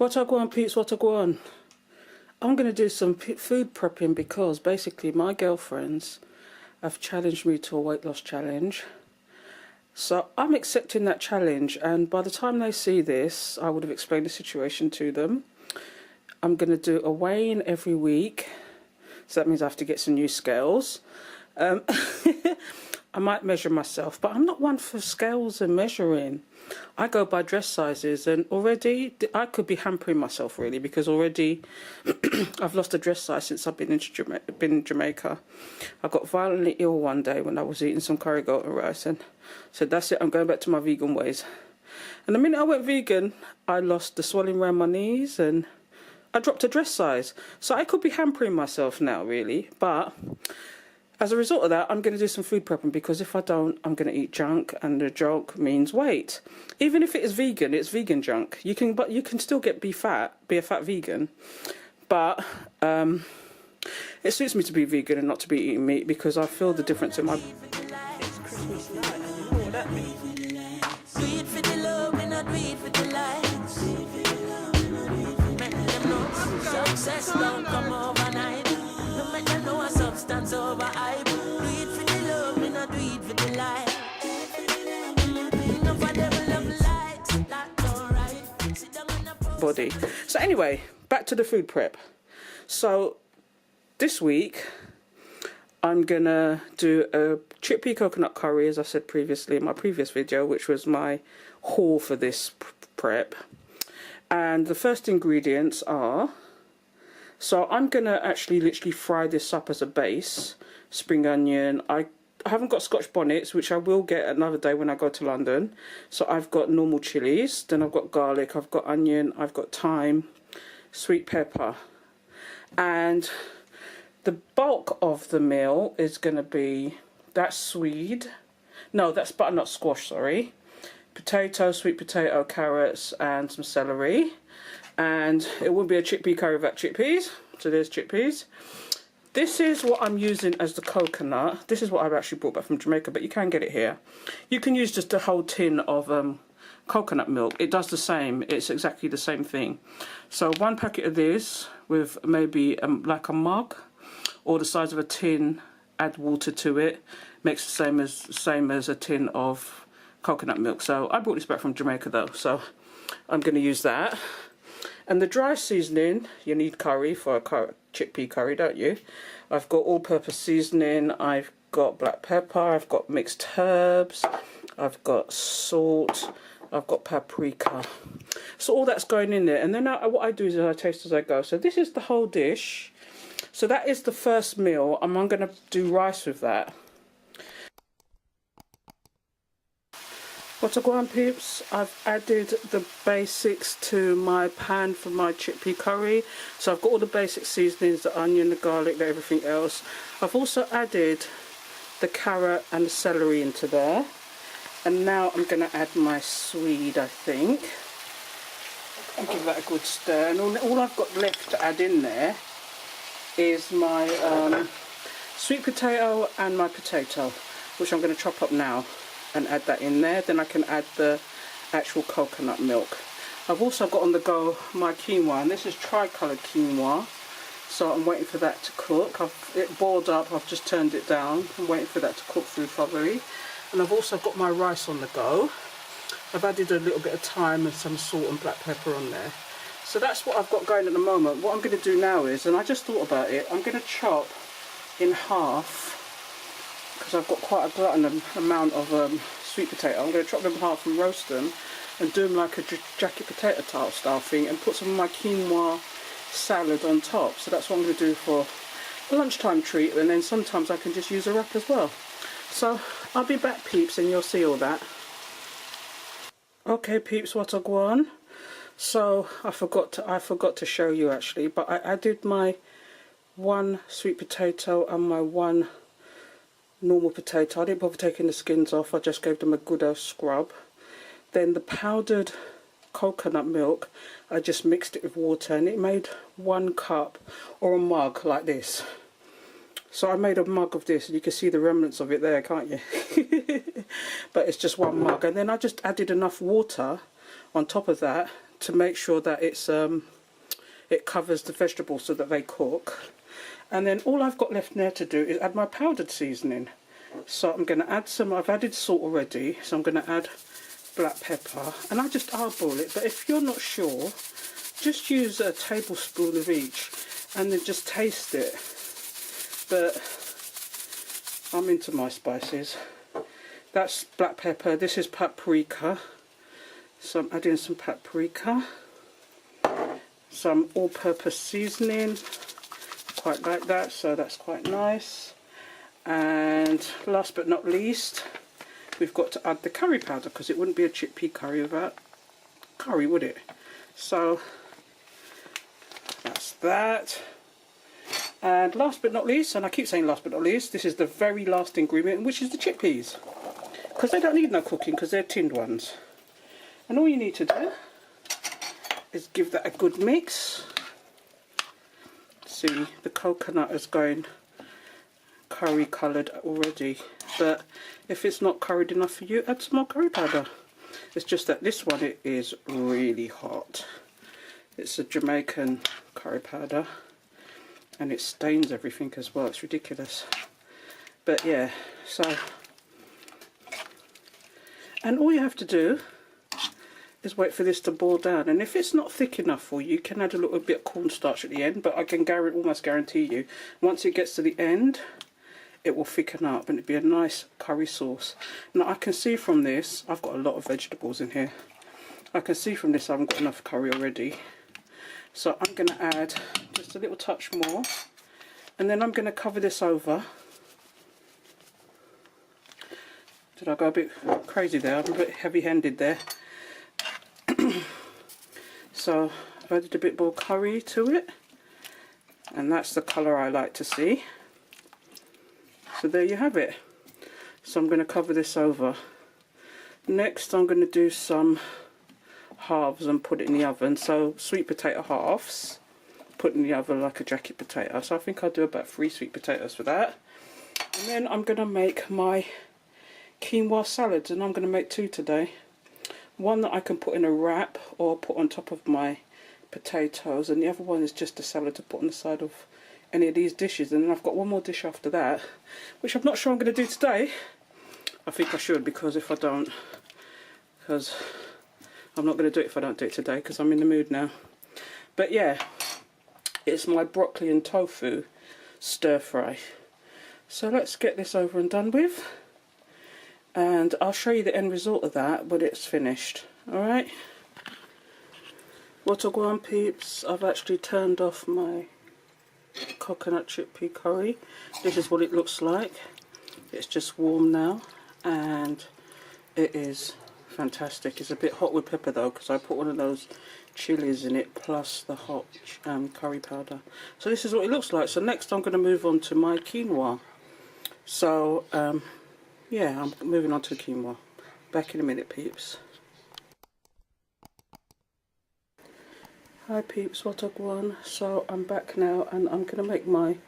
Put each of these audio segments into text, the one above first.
What I go on, peeps, what I go on. I'm going to do some food prepping because basically my girlfriends have challenged me to a weight loss challenge. So I'm accepting that challenge, and by the time they see this, I would have explained the situation to them. I'm going to do a weigh-in every week, so that means I have to get some new scales. I might measure myself, but I'm not one for scales and measuring. I go by dress sizes, and already I could be hampering myself really, because already I've lost a dress size since I've been in Jamaica. I got violently ill one day when I was eating some curry goat and rice, and said that's it, I'm going back to my vegan ways. And the minute I went vegan, I lost the swelling around my knees and I dropped a dress size. So I could be hampering myself now really, but as a result of that, I'm going to do some food prepping, because if I don't, I'm going to eat junk, and the junk means weight. Even if it is vegan, it's vegan junk. You can still be a fat vegan, but it suits me to be vegan and not to be eating meat, because I feel the difference in my. It's Christmas night, and you know what that means. Do it for the love, and not do it for the likes. Make them know success don't come overnight. No make them know a substance over hype. Do it for the love, and not do it for the life. No for them love likes, that's alright. Sit down on the Body. So anyway, back to the food prep. So this week I'm gonna do a chickpea coconut curry, as I said previously in my previous video, which was my haul for this prep. And the first ingredients are, so I'm gonna actually literally fry this up as a base. Spring onion, I haven't got Scotch bonnets, which I will get another day when I go to London. So I've got normal chilies, then I've got garlic, I've got onion, I've got thyme, sweet pepper. And the bulk of the meal is going to be that swede. No, that's butternut squash, sorry. Potato, sweet potato, carrots, and some celery. And it will be a chickpea curry without chickpeas. So there's chickpeas. This is what I'm using as the coconut. This is what I've actually brought back from Jamaica, but you can get it here. You can use just a whole tin of coconut milk. It does the same. It's exactly the same thing. So one packet of this with maybe like a mug or the size of a tin, add water to it, makes the same as a tin of coconut milk. So I brought this back from Jamaica though, so I'm going to use that. And the dry seasoning, you need curry for a chickpea curry, don't you? I've got all-purpose seasoning, I've got black pepper, I've got mixed herbs, I've got salt, I've got paprika. So all that's going in there, and then what I do is I taste as I go. So this is the whole dish. So that is the first meal, and I'm going to do rice with that. What's up, on peeps? I've added the basics to my pan for my chickpea curry. So I've got all the basic seasonings, the onion, the garlic, everything else. I've also added the carrot and the celery into there. And now I'm going to add my swede, I think. I'll give that a good stir. And all I've got left to add in there is my sweet potato and my potato, which I'm going to chop up now and add that in there. Then I can add the actual coconut milk. I've also got on the go my quinoa, and this is tricoloured quinoa. So I'm waiting for that to cook. It boiled up, I've just turned it down. I'm waiting for that to cook through thoroughly. And I've also got my rice on the go. I've added a little bit of thyme and some salt and black pepper on there. So that's what I've got going at the moment. What I'm going to do now is, and I just thought about it, I'm going to chop in half, because I've got quite a glutton amount of sweet potato. I'm going to chop them in half and roast them and do them like a jacket potato tart style thing, and put some of my quinoa salad on top. So that's what I'm going to do for a lunchtime treat, and then sometimes I can just use a wrap as well. So I'll be back, peeps, and you'll see all that. Okay, peeps, what I go on. So I forgot to show you actually, but I added my one sweet potato and my one normal potato. I didn't bother taking the skins off, I just gave them a good old scrub. Then the powdered coconut milk, I just mixed it with water, and it made 1 cup or a mug like this. So I made a mug of this, and you can see the remnants of it there, can't you? But it's just 1 mug. And then I just added enough water on top of that to make sure that it covers the vegetables so that they cook. And then all I've got left there to do is add my powdered seasoning. So I'm going to add some, I've added salt already, so I'm going to add black pepper, and I just eyeball it. But if you're not sure, just use a tablespoon of each and then just taste it. But I'm into my spices. That's black pepper. This is paprika. So I'm adding some paprika. Some all-purpose seasoning. Quite like that, so that's quite nice. And last but not least, we've got to add the curry powder, because it wouldn't be a chickpea curry without curry, would it? So that's that. And last but not least, and I keep saying last but not least, this is the very last ingredient, which is the chickpeas, because they don't need no cooking because they're tinned ones. And all you need to do is give that a good mix. See, the coconut is going curry coloured already, but if it's not curried enough for you, add some more curry powder. It's just that this one, it is really hot. It's a Jamaican curry powder, and it stains everything as well. It's ridiculous. But yeah, so, and all you have to do is wait for this to boil down. And if it's not thick enough for you, you can add a little bit of cornstarch at the end, but I can almost guarantee you, once it gets to the end, it will thicken up and it'll be a nice curry sauce. Now I can see from this, I've got a lot of vegetables in here. I can see from this I haven't got enough curry already. So I'm going to add just a little touch more, and then I'm going to cover this over. Did I go a bit crazy there? I'm a bit heavy-handed there. So I've added a bit more curry to it, and that's the colour I like to see. So there you have it. So I'm going to cover this over. Next I'm going to do some halves and put it in the oven. So sweet potato halves, put in the oven like a jacket potato. So I think I'll do about 3 sweet potatoes for that. And then I'm going to make my quinoa salads, and I'm going to make 2 today. One that I can put in a wrap or put on top of my potatoes, and the other one is just a salad to put on the side of any of these dishes. And then I've got one more dish after that, which I'm not sure I'm going to do today. I think I should, because if I don't, because I'm not going to do it if I don't do it today, because I'm in the mood now. But yeah, it's my broccoli and tofu stir fry. So let's get this over and done with, and I'll show you the end result of that when it's finished. Alright, what a go on, peeps. I've actually turned off my coconut chickpea curry. This is what it looks like. It's just warm now, and it is fantastic. It's a bit hot with pepper though, because I put one of those chilies in it plus the hot curry powder. So this is what it looks like. So next I'm going to move on to my quinoa. So yeah, I'm moving on to the quinoa. Back in a minute, peeps. Hi peeps, what a go. So I'm back now, and I'm going to make my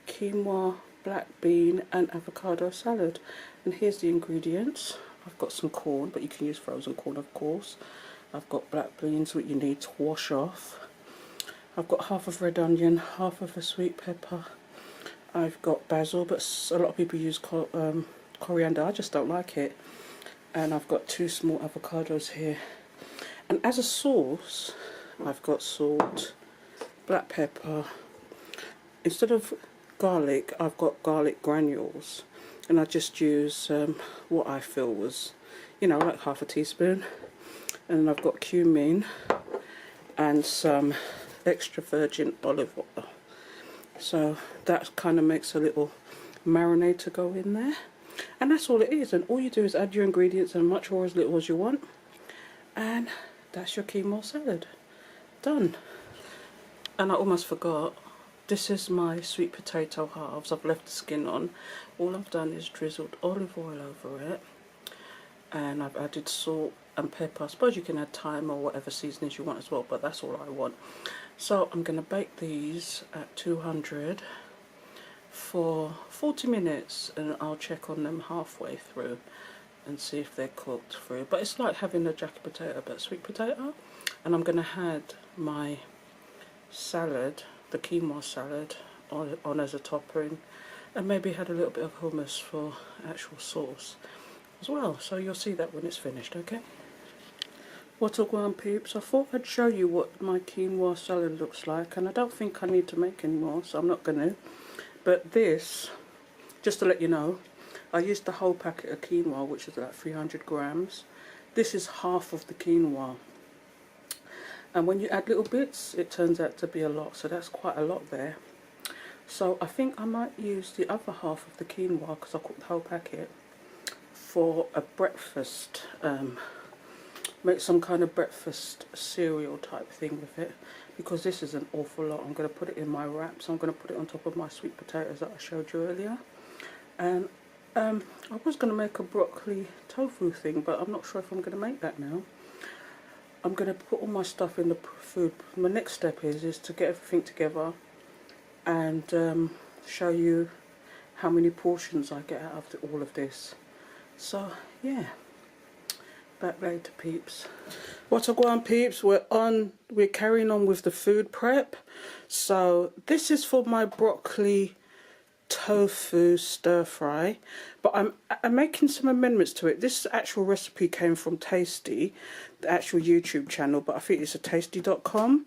quinoa, black bean and avocado salad. And here's the ingredients. I've got some corn, but you can use frozen corn of course. I've got black beans, what you need to wash off. I've got half of red onion, half of a sweet pepper. I've got basil, but a lot of people use coriander. I just don't like it. And I've got 2 small avocados here. And as a sauce, I've got salt, black pepper. Instead of garlic, I've got garlic granules, and I just use what I feel was, you know, like half a teaspoon. And then I've got cumin and some extra virgin olive oil. So that kind of makes a little marinade to go in there, and that's all it is. And all you do is add your ingredients, and much or as little as you want, and that's your quinoa salad done. And I almost forgot, this is my sweet potato halves. I've left the skin on. All I've done is drizzled olive oil over it, and I've added salt and pepper. I suppose you can add thyme or whatever seasonings you want as well, but that's all I want. So I'm going to bake these at 200 for 40 minutes, and I'll check on them halfway through and see if they're cooked through. But it's like having a jacket potato but sweet potato. And I'm going to add my salad, the quinoa salad, on as a topping, and maybe add a little bit of hummus for actual sauce as well. So you'll see that when it's finished, okay? What's up, one peeps? I thought I'd show you what my quinoa salad looks like, and I don't think I need to make any more, so I'm not going to. But this, just to let you know, I used the whole packet of quinoa, which is like 300 grams. This is half of the quinoa. And when you add little bits, it turns out to be a lot, so that's quite a lot there. So I think I might use the other half of the quinoa, because I cooked the whole packet, for a breakfast, make some kind of breakfast cereal type thing with it, because this is an awful lot. I'm going to put it in my wraps. I'm going to put it on top of my sweet potatoes that I showed you earlier. And I was going to make a broccoli tofu thing, but I'm not sure if I'm going to make that now. I'm going to put all my stuff in the food. My next step is to get everything together and show you how many portions I get out of all of this. So yeah, back later, peeps. What's up, on peeps? We're carrying on with the food prep. So this is for my broccoli tofu stir fry, but I'm making some amendments to it. This actual recipe came from Tasty, the actual YouTube channel, but I think it's a tasty.com,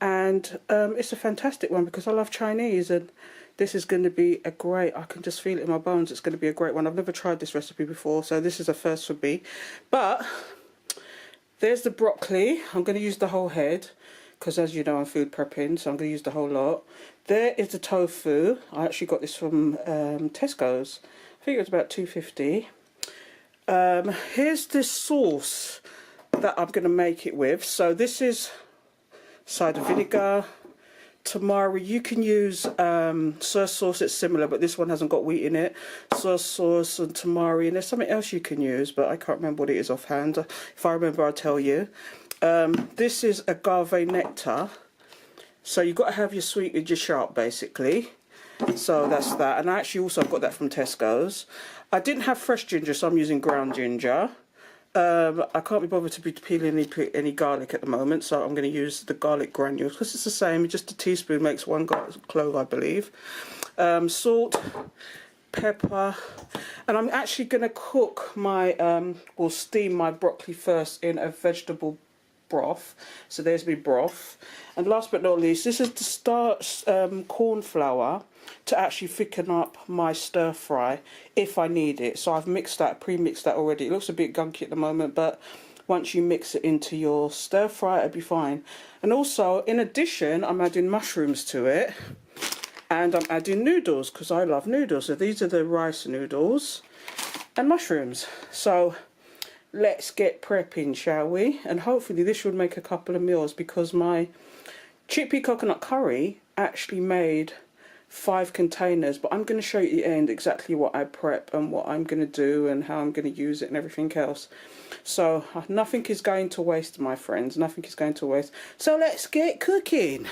and it's a fantastic one because I love Chinese, and this is going to be a great, I can just feel it in my bones, it's going to be a great one. I've never tried this recipe before, so this is a first for me. But there's the broccoli. I'm going to use the whole head, because as you know, I'm food prepping, so I'm going to use the whole lot. There is the tofu. I actually got this from Tesco's. I think it was about $2.50. Here's this sauce that I'm going to make it with. So this is cider vinegar, tamari. You can use soy sauce, it's similar, but this one hasn't got wheat in it. Soy sauce and tamari, and there's something else you can use, but I can't remember what it is offhand. If I remember, I'll tell you. This is agave nectar, so you've got to have your sweet with your sharp, basically. So that's that, and I actually also got that from Tesco's. I didn't have fresh ginger, so I'm using ground ginger. I can't be bothered to be peeling any garlic at the moment, so I'm going to use the garlic granules, because it's the same, just a teaspoon makes one clove, I believe. Salt, pepper, and I'm actually going to cook my, or steam my broccoli first in a vegetable broth. So there's my broth, and last but not least, this is to start corn flour to actually thicken up my stir fry if I need it. So I've mixed that, pre-mixed that already. It looks a bit gunky at the moment, but once you mix it into your stir fry, it'll be fine. And also, in addition, I'm adding mushrooms to it, and I'm adding noodles because I love noodles. So these are the rice noodles and mushrooms. So let's get prepping, shall we? And hopefully this should make a couple of meals, because my chickpea coconut curry actually made 5 containers, but I'm going to show you at the end exactly what I prep and what I'm going to do and how I'm going to use it and everything else. So nothing is going to waste, my friends, nothing is going to waste. So let's get cooking.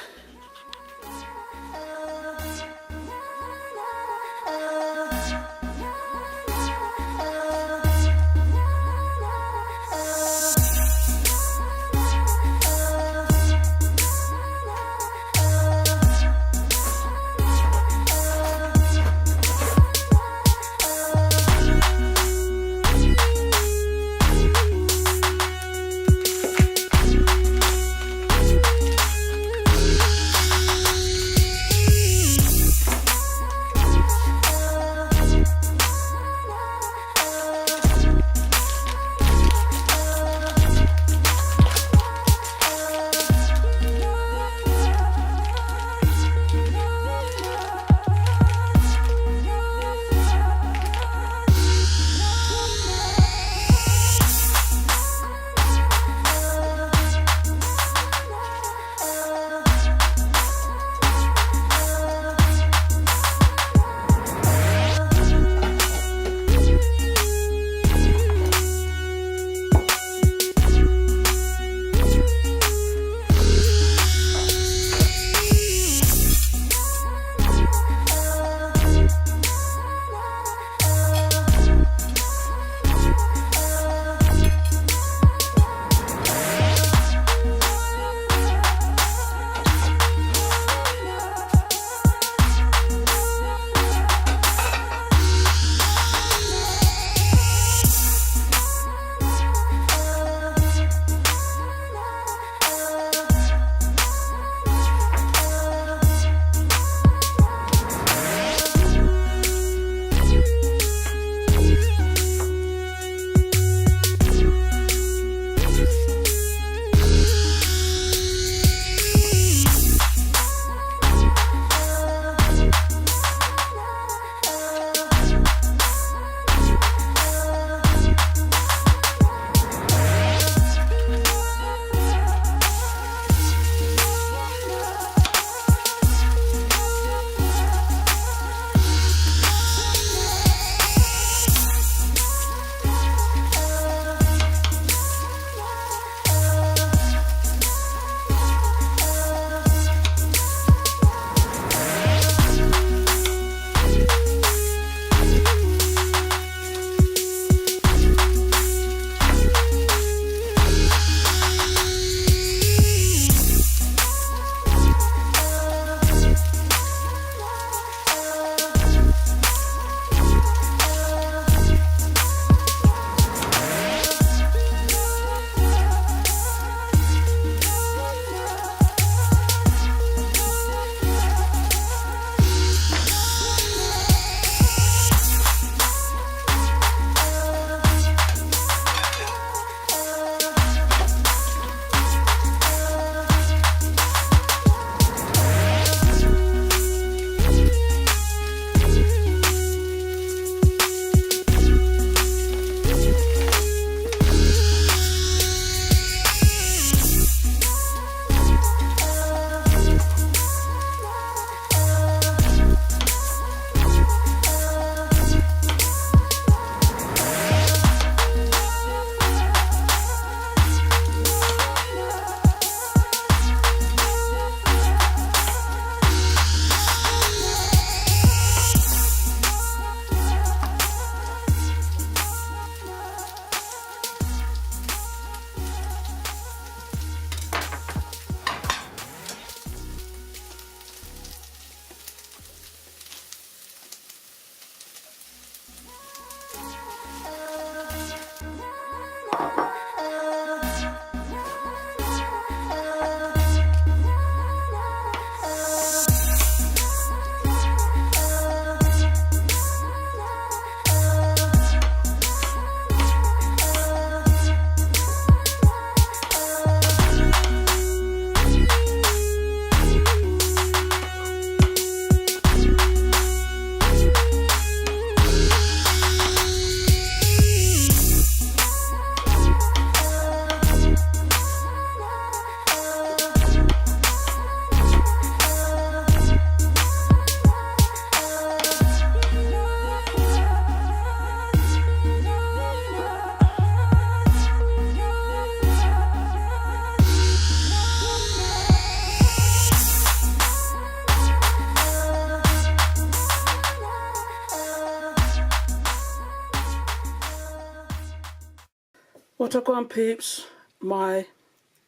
What I go on, peeps, my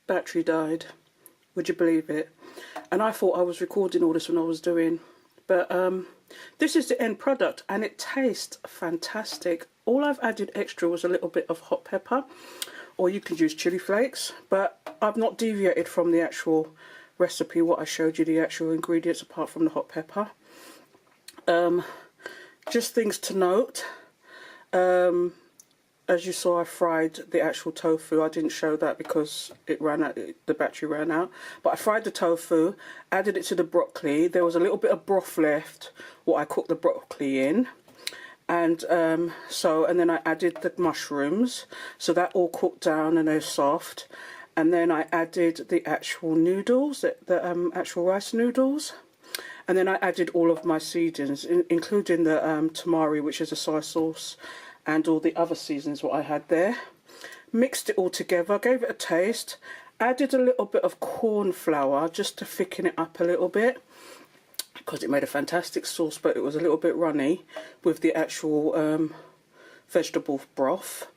battery died. Would you believe it? And I thought I was recording all this when I was doing, but this is the end product and it tastes fantastic. All I've added extra was a little bit of hot pepper, or you can use chili flakes, but I've not deviated from the actual recipe, what I showed you, the actual ingredients apart from the hot pepper. Just things to note. As you saw, I fried the actual tofu. I didn't show that because it ran out, the battery ran out. But I fried the tofu, added it to the broccoli. There was a little bit of broth left, what I cooked the broccoli in. And and then I added the mushrooms. So that all cooked down and they're soft. And then I added the actual noodles, the actual rice noodles. And then I added all of my seasonings, including the tamari, which is a soy sauce, and all the other seasonings what I had there. Mixed it all together, gave it a taste, added a little bit of corn flour just to thicken it up a little bit, because it made a fantastic sauce, but it was a little bit runny with the actual vegetable broth.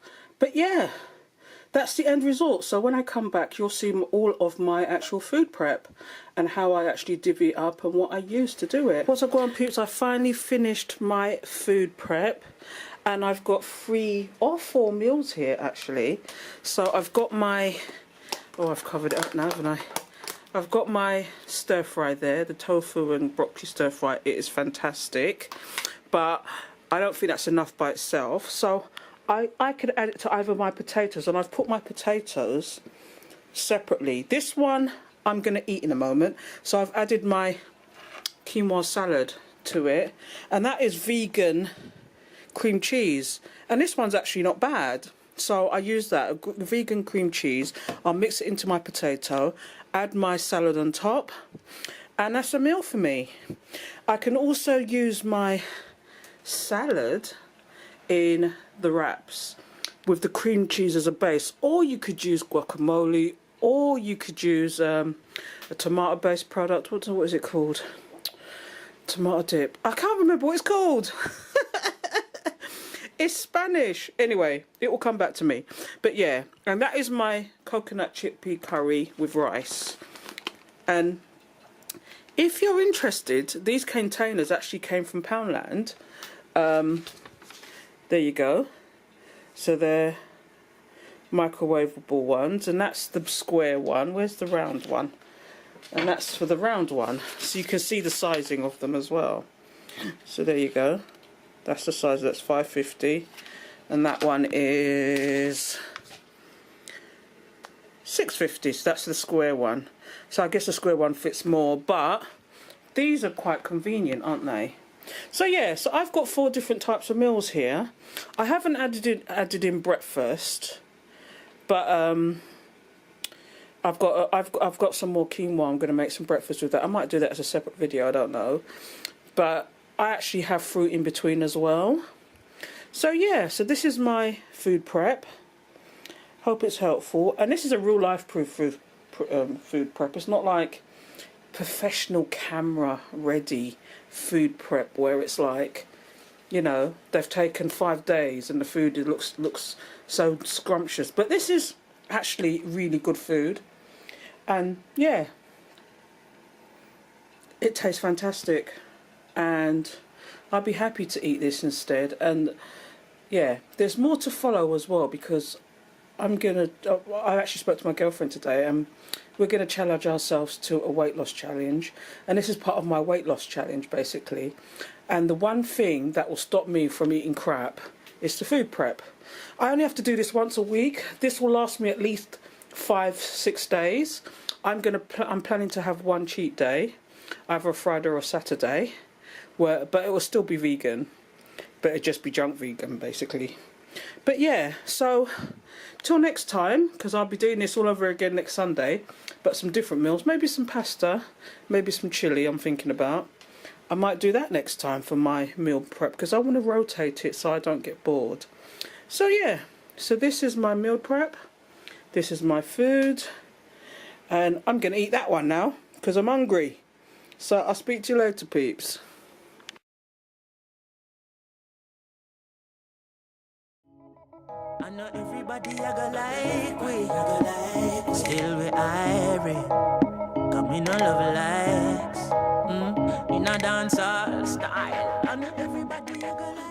But yeah, that's the end result. So when I come back, you'll see all of my actual food prep and how I actually divvy it up and what I use to do it. What's up, go on, peeps? I finally finished my food prep. And I've got 3 or 4 meals here actually. So I've got my, oh, I've covered it up now, haven't I? I've got my stir fry there, the tofu and broccoli stir fry. It is fantastic, but I don't think that's enough by itself. So I could add it to either my potatoes, and I've put my potatoes separately. This one I'm going to eat in a moment. So I've added my quinoa salad to it, and that is vegan cream cheese, and this one's actually not bad. So I use that vegan cream cheese, I'll mix it into my potato, add my salad on top, and that's a meal for me. I can also use my salad in the wraps with the cream cheese as a base, or you could use guacamole, or you could use a tomato based product. What is it called? Tomato dip. I can't remember what it's called. It's Spanish. Anyway, it will come back to me. But yeah, and that is my coconut chickpea curry with rice. And if you're interested, these containers actually came from Poundland. There you go. So they're microwavable ones, and that's the square one. Where's the round one? And that's for the round one. So you can see the sizing of them as well. So there you go. That's the size, that's 550, and that one is 650, so that's the square one. So I guess the square one fits more, but these are quite convenient, aren't they? So yeah, so I've got 4 different types of meals here. I haven't added in breakfast, but I've got some more quinoa. I'm going to make some breakfast with that. I might do that as a separate video, I don't know, but I actually have fruit in between as well. So yeah, so this is my food prep. Hope it's helpful. And this is a real life proof food prep. It's not like professional camera ready food prep where it's like, you know, they've taken 5 days and the food looks so scrumptious. But this is actually really good food. And yeah, it tastes fantastic. And I'd be happy to eat this instead. And yeah, there's more to follow as well, because I actually spoke to my girlfriend today, and we're going to challenge ourselves to a weight loss challenge, and this is part of my weight loss challenge basically. And the one thing that will stop me from eating crap is the food prep. I only have to do this once a week. This will last me at least 5-6 days. I'm planning to have one cheat day, either a Friday or a Saturday. But it will still be vegan, but it'll just be junk vegan basically. But yeah, so till next time, because I'll be doing this all over again next Sunday, but some different meals, maybe some pasta, maybe some chili I'm thinking about. I might do that next time for my meal prep, because I want to rotate it so I don't get bored. So yeah, so this is my meal prep, this is my food, and I'm going to eat that one now because I'm hungry. So I'll speak to you later, peeps. I know everybody I go like we, still we irie. Come in no love likes, in a dancehall style. I know everybody I go like.